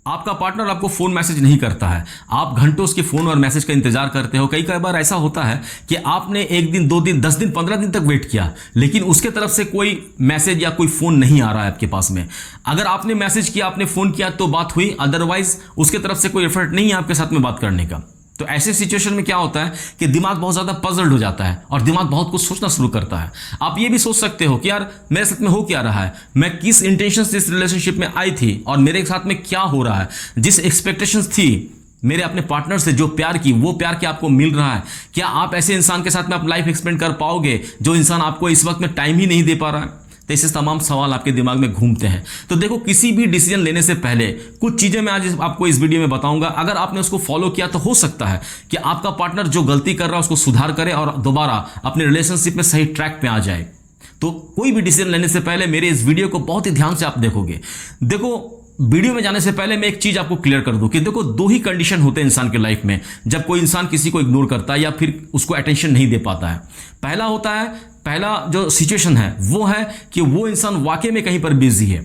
आपका पार्टनर आपको phone message नहीं करता है, आप घंटों उसके फोन और मैसेज का इंतजार करते हो। कई बार ऐसा होता है कि आपने 1 दिन 2 दिन 10 दिन 15 दिन तक वेट किया, लेकिन उसके तरफ से कोई मैसेज या कोई फोन नहीं आ रहा है आपके पास में। अगर आपने मैसेज किया, आपने फोन किया तो बात हुई, अदरवाइज उसके तरफ से कोई एफर्ट नहीं है आपके साथ में बात करने का। तो ऐसे सिचुएशन में क्या होता है कि दिमाग बहुत ज्यादा पजल्ड हो जाता है और दिमाग बहुत कुछ सोचना शुरू करता है। आप ये भी सोच सकते हो कि यार मेरे साथ में हो क्या रहा है, मैं किस इंटेंशन से इस रिलेशनशिप में आई थी और मेरे साथ में क्या हो रहा है। जिस एक्सपेक्टेशंस थी मेरे अपने पार्टनर से, जो प्यार की, वो प्यार क्या आपको मिल रहा है? क्या आप ऐसे इंसान के साथ में आप लाइफ एक्सपेंड कर पाओगे जो इंसान आपको इस वक्त में टाइम ही नहीं दे पा रहा है? तो ऐसे तमाम सवाल आपके दिमाग में घूमते हैं। तो देखो, किसी भी डिसीजन लेने से पहले कुछ चीजें मैं आज आपको इस वीडियो में बताऊंगा। अगर आपने उसको फॉलो किया तो हो सकता है कि आपका पार्टनर जो गलती कर रहा है उसको सुधार करे और दोबारा अपने रिलेशनशिप में सही ट्रैक पे आ जाए। तो कोई भी डिसीजन लेने से पहले मेरे इस वीडियो को बहुत ही ध्यान से आप देखोगे। देखो, वीडियो में जाने से पहले मैं एक चीज आपको क्लियर कर दूं कि देखो, 2 ही कंडीशन होते हैं इंसान के लाइफ में जब कोई इंसान किसी को इग्नोर करता है या फिर उसको अटेंशन नहीं दे पाता है। पहला जो सिचुएशन है वो है कि वो इंसान वाकई में कहीं पर बिजी है,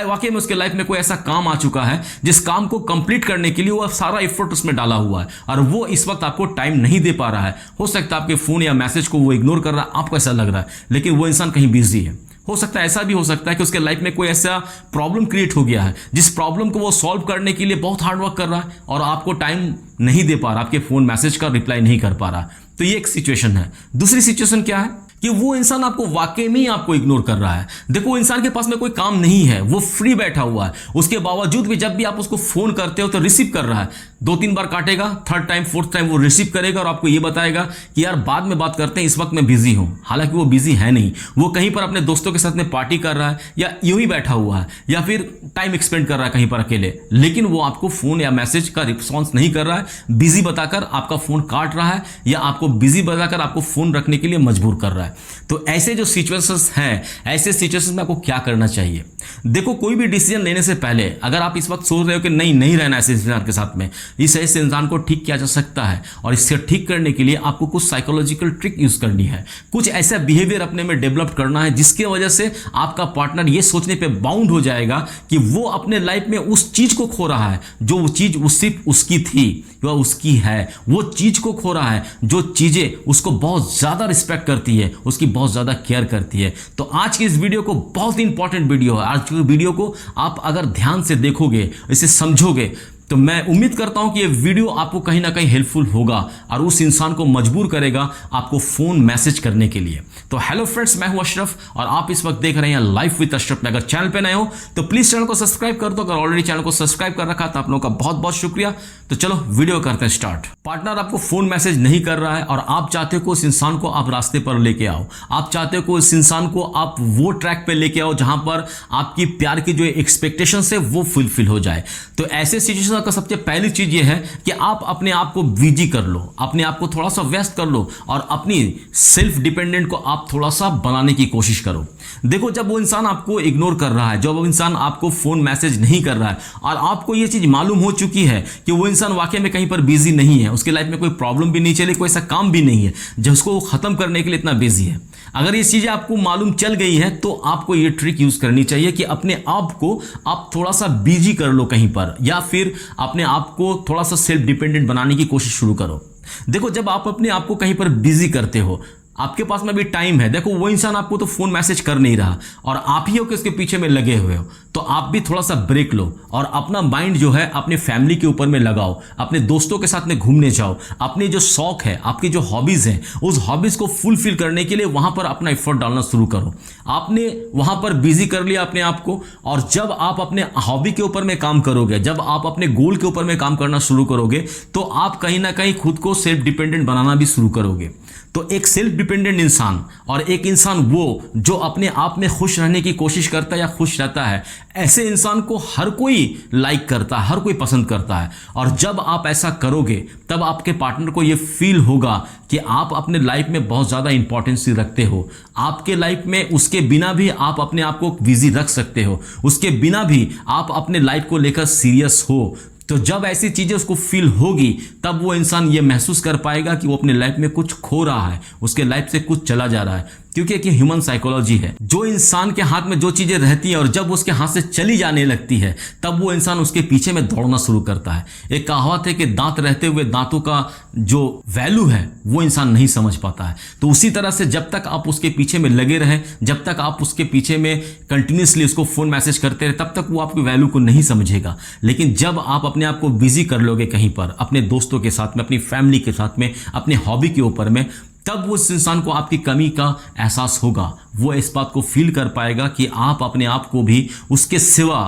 वाकई में उसके लाइफ में कोई ऐसा काम आ चुका है जिस काम को कंप्लीट करने के लिए वो सारा एफर्ट उसमें डाला हुआ है और वो इस वक्त आपको टाइम नहीं दे पा रहा है। हो सकता है आपके फोन या मैसेज को वो इग्नोर कर रहा है, आपको ऐसा लग रहा है, लेकिन वो इंसान कहीं बिजी है। हो सकता है, ऐसा भी हो सकता है कि उसके लाइफ में कोई ऐसा प्रॉब्लम क्रिएट हो गया है जिस प्रॉब्लम को वो सॉल्व करने के लिए बहुत हार्ड वर्क कर रहा है और आपको टाइम नहीं दे पा रहा, आपके फोन मैसेज का रिप्लाई नहीं कर पा रहा। तो ये एक सिचुएशन है। दूसरी सिचुएशन क्या है कि वो इंसान आपको वाकई में आपको इग्नोर कर रहा है। देखो, इंसान के पास में कोई काम नहीं है, वो फ्री बैठा हुआ है, उसके बावजूद भी जब भी आप उसको फोन करते हो तो रिसीव कर रहा है। 2-3 बार काटेगा, 3rd टाइम 4th टाइम वो रिसीव करेगा और आपको ये बताएगा कि यार बाद में बात करते हैं, इस वक्त मैं बिजी हूं। हालांकि वो बिजी है नहीं, वो कहीं पर अपने दोस्तों के साथ में पार्टी कर रहा है या यूं ही बैठा हुआ है या फिर टाइम एक्सपेंड कर रहा है कहीं पर अकेले, लेकिन वो आपको फोन या मैसेज का रिस्पॉन्स नहीं कर रहा है। बिजी बताकर आपका फोन काट रहा है या आपको बिजी बताकर आपको फोन रखने के लिए मजबूर कर रहा है। तो ऐसे जो सिचुएशंस हैं, ऐसे सिचुएशंस में आपको क्या करना चाहिए? देखो, कोई भी डिसीजन लेने से पहले अगर आप इस वक्त सोच रहे हो कि नहीं रहना ऐसे इंसान के साथ में, इस ऐसे इंसान को ठीक किया जा सकता है और इससे ठीक करने के लिए आपको कुछ साइकोलॉजिकल ट्रिक यूज करनी है, कुछ ऐसा बिहेवियर अपने में डेवलप करना है जिसकी वजह से आपका पार्टनर ये सोचने पे बाउंड हो जाएगा कि वो अपने लाइफ में उस चीज को खो रहा है जो वो चीज सिर्फ उसकी थी या उसकी है। वो चीज को खो रहा है जो चीजें उसको बहुत ज्यादा रिस्पेक्ट करती है, उसकी बहुत ज्यादा केयर करती है। तो आज की इस वीडियो को बहुत इंपॉर्टेंट वीडियो है। आज की वीडियो को आप अगर ध्यान से देखोगे, इसे समझोगे, तो मैं उम्मीद करता हूं कि ये वीडियो आपको कहीं ना कहीं हेल्पफुल होगा और उस इंसान को मजबूर करेगा आपको फोन मैसेज करने के लिए। तो हेलो फ्रेंड्स, मैं हूं अशरफ और आप इस वक्त देख रहे हैं लाइफ विद अशरफ। अगर चैनल पे नए हो तो प्लीज चैनल को सब्सक्राइब कर दो। अगर ऑलरेडी चैनल को सब्सक्राइब कर रखा तो आप लोगों का बहुत बहुत शुक्रिया। तो चलो वीडियो करते हैं स्टार्ट। पार्टनर आपको फोन मैसेज नहीं कर रहा है और आप चाहते हो उस इंसान को आप रास्ते पर लेके आओ, आप चाहते हो उस इंसान को आप वो ट्रैक पे लेके आओ जहां पर आपकी प्यार की जो एक्सपेक्टेशंस है वो फुलफिल हो जाए। तो ऐसे सिचुएशन का सबसे पहली चीज ये है कि आप अपने आप को बिजी कर लो, अपने आप को थोड़ा सा व्यस्त कर लो और अपनी सेल्फ डिपेंडेंट को आप थोड़ा सा बनाने की कोशिश करो। देखो, जब वो इंसान आपको इग्नोर कर रहा है, जब वो इंसान आपको फोन मैसेज नहीं कर रहा है और आपको ये चीज मालूम हो चुकी है कि वो इंसान वाकई में कहीं पर बिजी नहीं है, उसके लाइफ में कोई प्रॉब्लम भी नहीं चली, कोई ऐसा काम भी नहीं है जिसको वो खत्म करने के लिए इतना बिजी है, अगर ये चीजें आपको मालूम चल गई हैं तो आपको ये ट्रिक यूज करनी चाहिए कि अपने आप को आप थोड़ा सा बिजी कर लो कहीं पर, या फिर अपने आप को थोड़ा सा सेल्फ डिपेंडेंट बनाने की कोशिश शुरू करो। देखो, जब आप अपने आप को कहीं पर बिजी करते हो, आपके पास में भी टाइम है, देखो वो इंसान आपको तो फोन मैसेज कर नहीं रहा और आप ही हो कि उसके पीछे में लगे हुए हो, तो आप भी थोड़ा सा ब्रेक लो और अपना माइंड जो है अपने फैमिली के ऊपर में लगाओ, अपने दोस्तों के साथ में घूमने जाओ, अपने जो शौक है, आपकी जो हॉबीज हैं, उस हॉबीज को फुलफिल करने के लिए वहां पर अपना एफर्ट डालना शुरू करो। आपने वहां पर बिजी कर लिया अपने आप को, और जब आप अपने हॉबी के ऊपर में काम करोगे, जब आप अपने गोल के ऊपर में काम करना शुरू करोगे, तो आप कहीं ना कहीं खुद को सेल्फ डिपेंडेंट बनाना भी शुरू करोगे। तो एक सेल्फ डिपेंडेंट इंसान और एक इंसान वो जो अपने आप में खुश रहने की कोशिश करता है या खुश रहता है, ऐसे इंसान को हर कोई लाइक करता है, हर कोई पसंद करता है। और जब आप ऐसा करोगे तब आपके पार्टनर को ये फील होगा कि आप अपने लाइफ में बहुत ज़्यादा इंपॉर्टेंस रखते हो, आपके लाइफ में उसके बिना भी आप अपने आप को बिजी रख सकते हो, उसके बिना भी आप अपने लाइफ को लेकर सीरियस हो। तो जब ऐसी चीजें उसको फील होगी तब वो इंसान ये महसूस कर पाएगा कि वो अपने लाइफ में कुछ खो रहा है, उसके लाइफ से कुछ चला जा रहा है। क्योंकि एक ह्यूमन साइकोलॉजी है। जो इंसान के हाथ में जो चीजें रहती हैं और जब उसके हाथ से चली जाने लगती है तब वो इंसान उसके पीछे में दौड़ना शुरू करता है। एक कहावत है कि दांत रहते हुए दांतों का जो वैल्यू है वो इंसान नहीं समझ पाता है। तो उसी तरह से जब तक आप उसके पीछे में लगे रहें, जब तक आप उसके पीछे में कंटिन्यूसली उसको फोन मैसेज करते रहे, तब तक वो आपकी वैल्यू को नहीं समझेगा। लेकिन जब आप अपने आप को बिजी कर लोगे कहीं पर, अपने दोस्तों के साथ में, अपनी फैमिली के साथ में, अपने हॉबी के ऊपर में, तब उस इंसान को आपकी कमी का एहसास होगा। वो इस बात को फील कर पाएगा कि आप अपने आप को भी उसके सिवा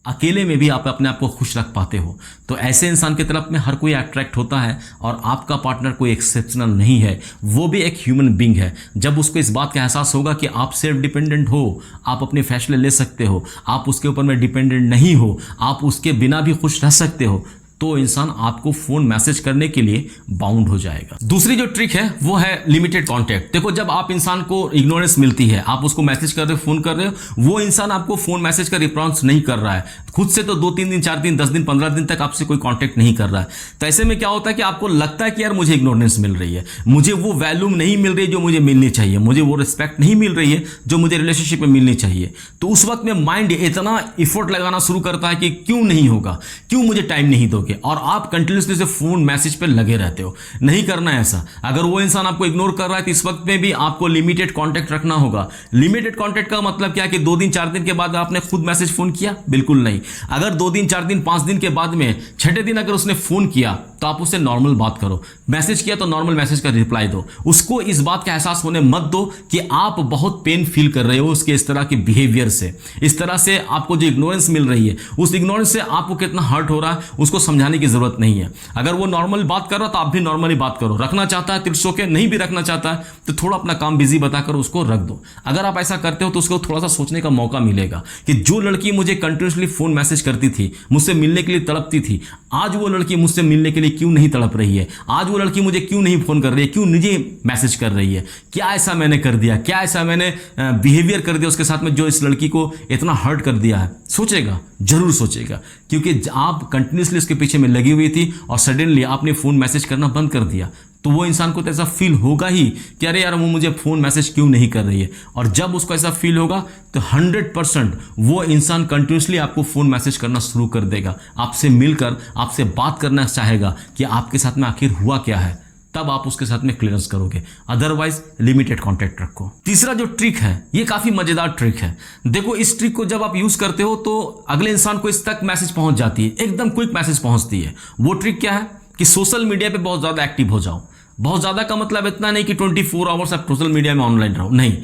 अकेले में भी आप अपने आप को खुश रख पाते हो। तो ऐसे इंसान की तरफ में हर कोई अट्रैक्ट होता है और आपका पार्टनर कोई एक्सेप्शनल नहीं है, वो भी एक ह्यूमन बीइंग है। जब उसको इस बात का एहसास होगा कि आप सेल्फ डिपेंडेंट हो, आप अपने फैसले ले सकते हो, आप उसके ऊपर में डिपेंडेंट नहीं हो, आप उसके बिना भी खुश रह सकते हो, तो इंसान आपको फोन मैसेज करने के लिए बाउंड हो जाएगा। दूसरी जो ट्रिक है वो है लिमिटेड कांटेक्ट। देखो, जब आप इंसान को इग्नोरेंस मिलती है, आप उसको मैसेज कर रहे हो, फोन कर रहे हो, वो इंसान आपको फोन मैसेज का रिस्पॉन्स नहीं कर रहा है, खुद से तो 2-3 दिन, 4 दिन, 10 दिन, 15 दिन तक आपसे कोई कांटेक्ट नहीं कर रहा है, तो ऐसे में क्या होता है कि आपको लगता है कि यार मुझे इग्नोरेंस मिल रही है, मुझे वो वैल्यू नहीं मिल रही जो मुझे मिलनी चाहिए, मुझे वो रिस्पेक्ट नहीं मिल रही है जो मुझे रिलेशनशिप में मिलनी चाहिए। तो उस वक्त में माइंड इतना इफोर्ट लगाना शुरू करता है कि क्यों नहीं होगा, क्यों मुझे टाइम नहीं दोगे, और आप कंटिन्यूसली से फोन मैसेज पे लगे रहते हो। नहीं करना है ऐसा। अगर वो इंसान आपको इग्नोर कर रहा है तो इस वक्त में भी आपको लिमिटेड कांटेक्ट रखना होगा। लिमिटेड कांटेक्ट का मतलब क्या है कि 2 दिन 4 दिन के बाद आपने खुद मैसेज फोन किया? बिल्कुल नहीं। अगर 2 दिन 4 दिन 5 दिन के बाद में 6ठे दिन अगर उसने फोन किया तो आप उससे नॉर्मल बात करो। मैसेज किया तो नॉर्मल मैसेज का रिप्लाई दो। उसको इस बात का एहसास होने मत दो कि आप बहुत पेन फील कर रहे हो उसके इस तरह के बिहेवियर से, इस तरह से आपको जो इग्नोरेंस मिल रही है, उस इग्नोरेंस से आपको कितना हर्ट हो रहा है उसको समझाने की जरूरत नहीं है। अगर वो नॉर्मल बात कर रहा तो आप भी नॉर्मली बात करो। रखना चाहता है तिरसो के, नहीं भी रखना चाहता है तो थोड़ा अपना काम बिजी बताकर उसको रख दो। अगर आप ऐसा करते हो तो उसको थोड़ा सा सोचने का मौका मिलेगा कि जो लड़की मुझे कंटिन्यूसली फोन मैसेज करती थी, मुझसे मिलने के लिए तड़पती थी, आज वो लड़की मुझसे मिलने के लिए क्यों नहीं तड़प रही है, आज वो लड़की मुझे क्यों नहीं फोन कर रही है, क्यों मुझे मैसेज कर रही है, क्या ऐसा मैंने कर दिया, क्या ऐसा मैंने बिहेवियर कर दिया उसके साथ में जो इस लड़की को इतना हर्ट कर दिया है। सोचेगा, जरूर सोचेगा, क्योंकि आप कंटिन्यूसली उसके पीछे में लगी हुई थी और सडनली आपने फोन मैसेज करना बंद कर दिया, तो वो इंसान को तो ऐसा फील होगा ही कि अरे यार वो मुझे फोन मैसेज क्यों नहीं कर रही है। और जब उसको ऐसा फील होगा तो 100% वो इंसान कंटिन्यूसली आपको फोन मैसेज करना शुरू कर देगा, आपसे मिलकर आपसे बात करना चाहेगा कि आपके साथ में आखिर हुआ क्या है, तब आप उसके साथ में क्लियरेंस करोगे। अदरवाइज लिमिटेड कांटेक्ट रखो। तीसरा जो ट्रिक है ये काफी मजेदार ट्रिक है। देखो, इस ट्रिक को जब आप यूज करते हो तो अगले इंसान को इस तक मैसेज पहुंच जाती है, एकदम क्विक मैसेज पहुंचती है। वो ट्रिक क्या है कि सोशल मीडिया पे बहुत ज्यादा एक्टिव हो जाओ। बहुत ज्यादा का मतलब इतना नहीं कि 24 आवर्स आप सोशल मीडिया में ऑनलाइन रहो, नहीं।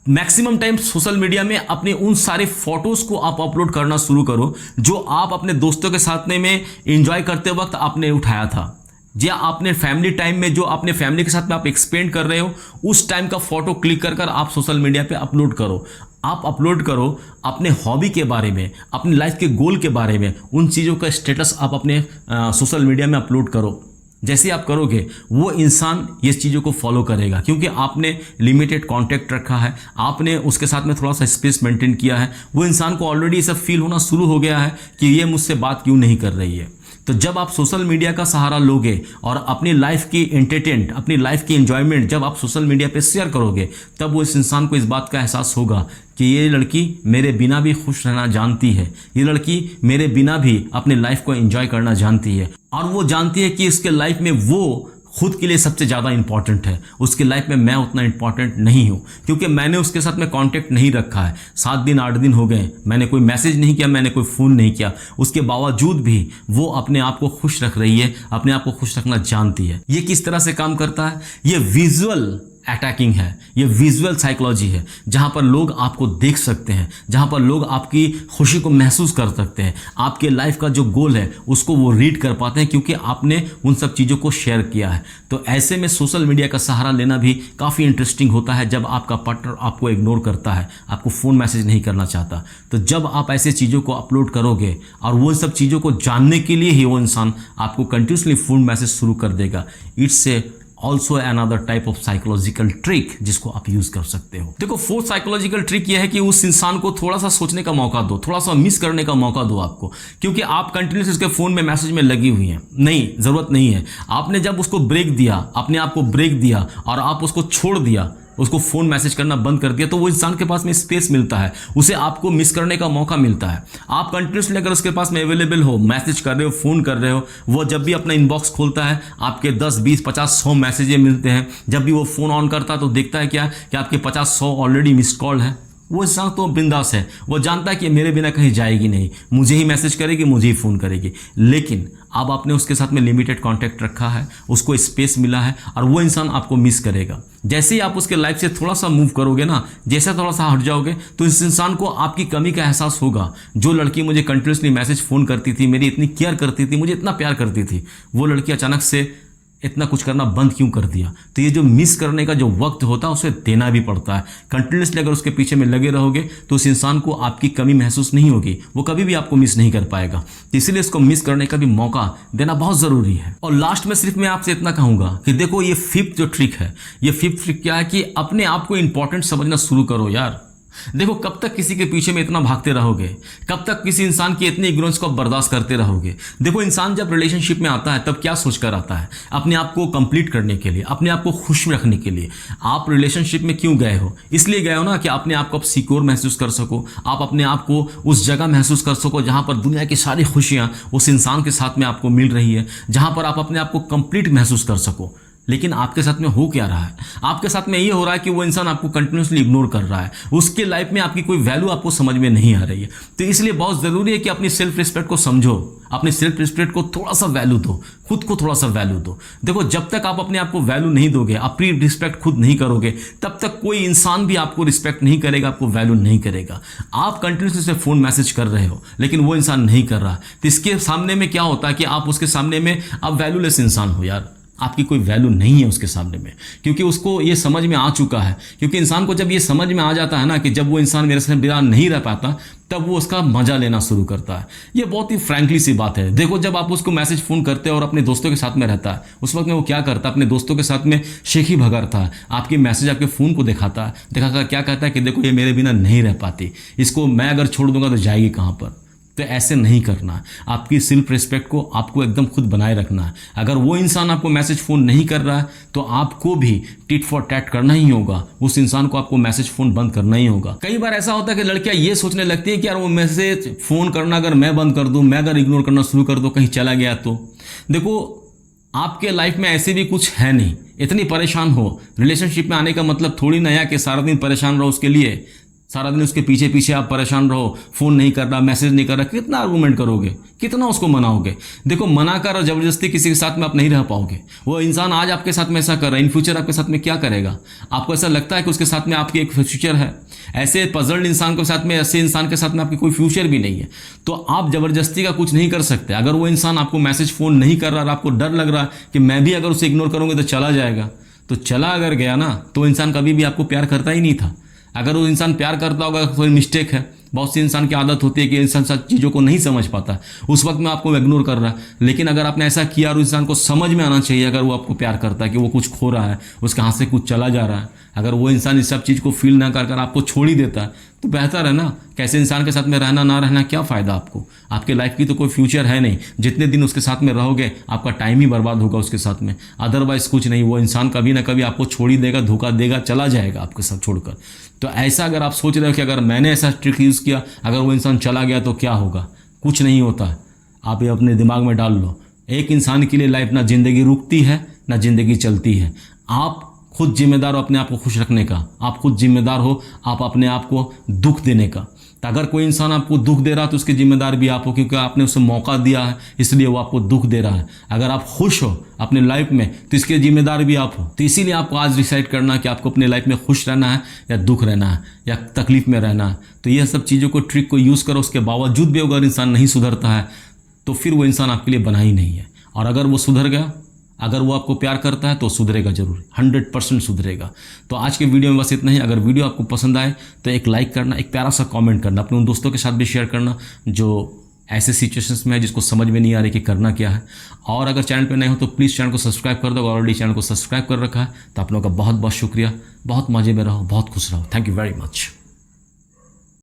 मैक्सिमम टाइम सोशल मीडिया में अपने उन सारे फोटोज को आप अपलोड करना शुरू करो जो आप अपने दोस्तों के साथ में एंजॉय करते वक्त आपने उठाया था, या आपने फैमिली टाइम में जो अपने फैमिली के साथ में आप एक्सपेंड कर रहे हो उस टाइम का फोटो क्लिक कर आप सोशल मीडिया पे अपलोड करो। आप अपलोड करो अपने हॉबी के बारे में, अपनी लाइफ के गोल के बारे में, उन चीज़ों का स्टेटस आप अपने सोशल मीडिया में अपलोड करो। जैसे आप करोगे वो इंसान ये चीज़ों को फॉलो करेगा, क्योंकि आपने लिमिटेड कांटेक्ट रखा है, आपने उसके साथ में थोड़ा सा स्पेस मेंटेन किया है। वो इंसान को ऑलरेडी ये सब फील होना शुरू हो गया है कि ये मुझसे बात क्यों नहीं कर रही है। तो जब आप सोशल मीडिया का सहारा लोगे और अपनी लाइफ की एंटरटेनमेंट, अपनी लाइफ की एंजॉयमेंट जब आप सोशल मीडिया पे शेयर करोगे, तब वो इस इंसान को इस बात का एहसास होगा कि ये लड़की मेरे बिना भी खुश रहना जानती है, ये लड़की मेरे बिना भी अपनी लाइफ को एंजॉय करना जानती है, और वो जानती है कि इसके लाइफ में वो खुद के लिए सबसे ज़्यादा इंपॉर्टेंट है, उसके लाइफ में मैं उतना इंपॉर्टेंट नहीं हूँ, क्योंकि मैंने उसके साथ में कांटेक्ट नहीं रखा है। 7 दिन 8 दिन हो गए, मैंने कोई मैसेज नहीं किया, मैंने कोई फ़ोन नहीं किया, उसके बावजूद भी वो अपने आप को खुश रख रही है, अपने आप को खुश रखना जानती है। ये किस तरह से काम करता है? ये विजुअल अटैकिंग है, ये विजुअल साइकोलॉजी है, जहां पर लोग आपको देख सकते हैं, जहां पर लोग आपकी खुशी को महसूस कर सकते हैं, आपके लाइफ का जो गोल है उसको वो रीड कर पाते हैं, क्योंकि आपने उन सब चीज़ों को शेयर किया है। तो ऐसे में सोशल मीडिया का सहारा लेना भी काफ़ी इंटरेस्टिंग होता है। जब आपका पार्टनर आपको इग्नोर करता है, आपको फ़ोन मैसेज नहीं करना चाहता, तो जब आप ऐसे चीज़ों को अपलोड करोगे और वो सब चीज़ों को जानने के लिए ही वो इंसान आपको कंटिन्यूसली फ़ोन मैसेज शुरू कर देगा। It's a also another type of psychological trick जिसको आप यूज कर सकते हो। देखो, फोर्थ साइकोलॉजिकल ट्रिक ये है कि उस इंसान को थोड़ा सा सोचने का मौका दो, थोड़ा सा मिस करने का मौका दो आपको, क्योंकि आप कंटिन्यूस उसके फोन में मैसेज में लगी हुई हैं। नहीं, जरूरत नहीं है। आपने जब उसको ब्रेक दिया, अपने आप को ब्रेक दिया और आप उसको छोड़ दिया, उसको फ़ोन मैसेज करना बंद कर दिया, तो वो इंसान के पास में स्पेस मिलता है, उसे आपको मिस करने का मौका मिलता है। आप कंटिन्यूसली अगर उसके पास में अवेलेबल हो, मैसेज कर रहे हो, फ़ोन कर रहे हो, वो जब भी अपना इनबॉक्स खोलता है आपके 10, 20, 50, 100 मैसेजें मिलते हैं। जब भी वो फ़ोन ऑन करता है तो देखता है क्या कि आपके 50, 100 ऑलरेडी मिस्ड कॉल है। वो इंसान तो बिंदास है, वो जानता है कि मेरे बिना कहीं जाएगी नहीं, मुझे ही मैसेज करेगी, मुझे ही फ़ोन करेगी। लेकिन अब आपने उसके साथ में लिमिटेड कांटेक्ट रखा है, उसको स्पेस मिला है और वो इंसान आपको मिस करेगा। जैसे ही आप उसके लाइफ से थोड़ा सा मूव करोगे ना, जैसे थोड़ा सा हट जाओगे, तो इस इंसान को आपकी कमी का एहसास होगा। जो लड़की मुझे कंटिन्यूसली मैसेज फ़ोन करती थी, मेरी इतनी केयर करती थी, मुझे इतना प्यार करती थी, वो लड़की अचानक से इतना कुछ करना बंद क्यों कर दिया। तो ये जो मिस करने का जो वक्त होता है उसे देना भी पड़ता है। कंटिन्यूसली अगर उसके पीछे में लगे रहोगे तो उस इंसान को आपकी कमी महसूस नहीं होगी, वो कभी भी आपको मिस नहीं कर पाएगा। इसलिए इसको मिस करने का भी मौका देना बहुत ज़रूरी है। और लास्ट में सिर्फ मैं आपसे इतना कहूँगा कि देखो, ये फिफ्थ जो ट्रिक है, ये फिफ्थ ट्रिक क्या है कि अपने आप को इंपॉर्टेंट समझना शुरू करो यार। देखो, कब तक किसी के पीछे में इतना भागते रहोगे, कब तक किसी इंसान की इतनी इग्नोरेंस को बर्दाश्त करते रहोगे। देखो, इंसान जब रिलेशनशिप में आता है तब क्या सोचकर आता है, अपने आप को कंप्लीट करने के लिए, अपने आप को खुश रखने के लिए। आप रिलेशनशिप में क्यों गए हो? इसलिए गए हो ना कि अपने आप को आप सिक्योर महसूस कर सको, आप अपने आप को उस जगह महसूस कर सको जहां पर दुनिया की सारी खुशियां उस इंसान के साथ में आपको मिल रही है, जहां पर आप अपने आप को कंप्लीट महसूस कर सको। लेकिन आपके साथ में हो क्या रहा है? आपके साथ में ये हो रहा है कि वो इंसान आपको कंटिन्यूसली इग्नोर कर रहा है, उसके लाइफ में आपकी कोई वैल्यू आपको समझ में नहीं आ रही है। तो इसलिए बहुत ज़रूरी है कि अपनी सेल्फ रिस्पेक्ट को समझो, अपनी सेल्फ रिस्पेक्ट को थोड़ा सा वैल्यू दो, खुद को थोड़ा सा वैल्यू दो। देखो, जब तक आप अपने आप को वैल्यू नहीं दोगे, अपनी रिस्पेक्ट खुद नहीं करोगे, तब तक कोई इंसान भी आपको रिस्पेक्ट नहीं करेगा, आपको वैल्यू नहीं करेगा। आप कंटिन्यूसली से फ़ोन मैसेज कर रहे हो लेकिन वो इंसान नहीं कर रहा, तो इसके सामने में क्या होता है कि आप उसके सामने में आप वैल्यूलेस इंसान हो यार। आपकी कोई वैल्यू नहीं है उसके सामने में, क्योंकि उसको ये समझ में आ चुका है। क्योंकि इंसान को जब ये समझ में आ जाता है ना कि जब वो इंसान मेरे साथ बिना नहीं रह पाता, तब वो उसका मजा लेना शुरू करता है। ये बहुत ही फ्रैंकली सी बात है। देखो, जब आप उसको मैसेज फ़ोन करते हो और अपने दोस्तों के साथ में रहता है, उस वक्त में वो क्या करता है, अपने दोस्तों के साथ में शेखी भगाता है, आपकी मैसेज आपके फ़ोन को दिखाता है, दिखाकर क्या कहता है कि देखो, ये मेरे बिना नहीं रह पाती, इसको मैं अगर छोड़ दूंगा तो जाएगी कहाँ पर। तो ऐसे नहीं करना है। आपकी सेल्फ रिस्पेक्ट को आपको एकदम खुद बनाए रखना है। अगर वो इंसान आपको मैसेज फ़ोन नहीं कर रहा है तो आपको भी टिट फॉर टैट करना ही होगा, उस इंसान को आपको मैसेज फ़ोन बंद करना ही होगा। कई बार ऐसा होता है कि लड़कियां ये सोचने लगती हैं कि यार वो मैसेज फ़ोन करना अगर मैं बंद कर दूँ, मैं अगर इग्नोर करना शुरू कर दूँ, कहीं चला गया तो। देखो, आपके लाइफ में ऐसे भी कुछ है नहीं, इतनी परेशान हो। रिलेशनशिप में आने का मतलब थोड़ी ना है कि सारा दिन परेशान रहो उसके लिए, सारा दिन उसके पीछे पीछे आप परेशान रहो, फ़ोन नहीं कर रहा, मैसेज नहीं कर रहा। कितना आर्गूमेंट करोगे, कितना उसको मनाओगे? देखो, मना कर और ज़बरदस्ती किसी के साथ में आप नहीं रह पाओगे। वो इंसान आज आपके साथ में ऐसा कर रहा है, इन फ्यूचर आपके साथ में क्या करेगा? आपको ऐसा लगता है कि उसके साथ में आपकी एक फ्यूचर है? ऐसे पजल्ड इंसान के साथ में, ऐसे इंसान के साथ में आपकी कोई फ्यूचर भी नहीं है। तो आप ज़बरदस्ती का कुछ नहीं कर सकते। अगर वो इंसान आपको मैसेज फ़ोन नहीं कर रहा और आपको डर लग रहा कि मैं भी अगर उसे इग्नोर करूँगा तो चला जाएगा, तो चला अगर गया ना, तो इंसान कभी भी आपको प्यार करता ही नहीं था। अगर वो इंसान प्यार करता होगा तो कोई मिस्टेक है। बहुत सी इंसान की आदत होती है कि इंसान सब चीज़ों को नहीं समझ पाता, उस वक्त में आपको इग्नोर कर रहा है। लेकिन अगर आपने ऐसा किया और इंसान को समझ में आना चाहिए, अगर वो आपको प्यार करता है, कि वो कुछ खो रहा है, उसके हाथ से कुछ चला जा रहा है, अगर वो इंसान इस सब चीज़ को फील ना कर आपको छोड़ ही देता है, तो बेहतर है ना। कैसे इंसान के साथ में रहना ना रहना क्या फ़ायदा आपको? आपके लाइफ की तो कोई फ्यूचर है नहीं। जितने दिन उसके साथ में रहोगे आपका टाइम ही बर्बाद होगा उसके साथ में, अदरवाइज कुछ नहीं। वो इंसान कभी ना कभी आपको छोड़ ही देगा, धोखा देगा, चला जाएगा आपके साथ छोड़कर। तो ऐसा अगर आप सोच रहे हो कि अगर मैंने ऐसा ट्रिक यूज़ किया, अगर वो इंसान चला गया तो क्या होगा, कुछ नहीं होता। आप ये अपने दिमाग में डाल लो। एक इंसान के लिए लाइफ ना ज़िंदगी रुकती है ना ज़िंदगी चलती है। आप खुद जिम्मेदार हो अपने आप को खुश रखने का, आप खुद जिम्मेदार हो आप अपने आप को दुख देने का। तो अगर कोई इंसान आपको दुख दे रहा है तो उसकी जिम्मेदार भी आप हो, क्योंकि आपने उसे मौका दिया है, इसलिए वो आपको दुख दे रहा है। अगर आप खुश हो अपने लाइफ में तो इसके जिम्मेदार भी आप हो। तो इसीलिए आपको आज डिसाइड करना है कि आपको अपने लाइफ में खुश रहना है या दुख रहना है या तकलीफ में रहना है। तो यह सब चीज़ों को, ट्रिक को यूज़ करो। उसके बावजूद भी अगर इंसान नहीं सुधरता है तो फिर वो इंसान आपके लिए बना ही नहीं है। और अगर वो सुधर गया, अगर वो आपको प्यार करता है तो सुधरेगा जरूर, 100% सुधरेगा। तो आज के वीडियो में बस इतना ही। अगर वीडियो आपको पसंद आए तो एक लाइक करना, एक प्यारा सा कमेंट करना, अपने उन दोस्तों के साथ भी शेयर करना जो ऐसे सिचुएशंस में है जिसको समझ में नहीं आ रही कि करना क्या है। और अगर चैनल पे नए हो तो प्लीज़ चैनल को सब्सक्राइब कर दो। ऑलरेडी चैनल को सब्सक्राइब कर रखा है तो आप लोगों का बहुत बहुत शुक्रिया। बहुत मज़े में रहो, बहुत खुश रहो। Thank you very much.